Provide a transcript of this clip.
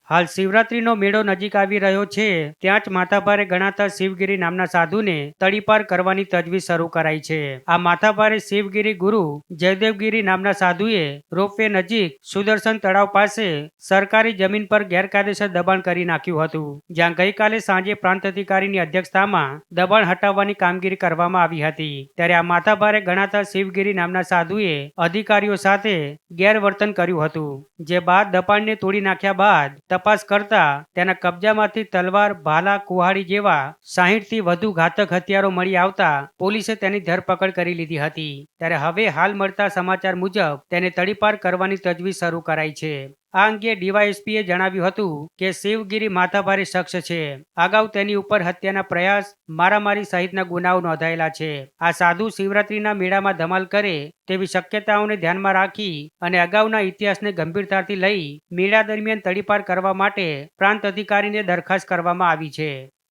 હાલ શિવરાત્રીનો મેળો નજીક આવી રહ્યો છે, ત્યાં જ માથાભારે ગણાતા શિવગીરી નામના સાધુને તડીપાર કરવાની તજવીજ શરૂ કરાઈ છે. આ માથાભારે શિવગીરી ગુરુ જયદેવગીરી નામના સાધુએ રોપવે નજીક સુદર્શન તળાવ પાસે સરકારી જમીન પર ગેરકાયદેસર દબાણ કરી નાખ્યું હતું, જ્યાં ગઈકાલે સાંજે પ્રાંત અધિકારીની અધ્યક્ષતામાં દબાણ હટાવવાની કામગીરી કરવામાં આવી હતી. ત્યારે આ માથાભારે ગણાતા શિવગીરી નામના સાધુએ અધિકારીઓ સાથે ગેરવર્તન કર્યું હતું, જે બાદ દબાણને તોડી નાખ્યા બાદ તપાસ કરતા તેના કબજામાંથી તલવાર, ભાલા, કુહાડી જેવા 60 થી વધુ ઘાતક હથિયારો મળી આવતા પોલીસે તેની ધરપકડ કરી લીધી હતી. ત્યારે હવે હાલ મળતા સમાચાર મુજબ તેને તડીપાર કરવાની તજવીજ શરૂ કરાઈ છે. આ અંગે ડીવાયએસપીએ જણાવ્યું હતું કે શિવગીરી માથાભારે શખ્સ છે. અગાઉ તેની ઉપર હત્યાના પ્રયાસ, મારામારી સહિતના ગુનાઓ નોંધાયેલા છે. આ સાધુ શિવરાત્રીના મેળામાં ધમાલ કરે તેવી શક્યતાઓને ધ્યાનમાં રાખી અને અગાઉના ઇતિહાસને ગંભીરતાથી લઈ મેળા દરમિયાન તડીપાર કરવા માટે પ્રાંત અધિકારીને દરખાસ્ત કરવામાં આવી છે.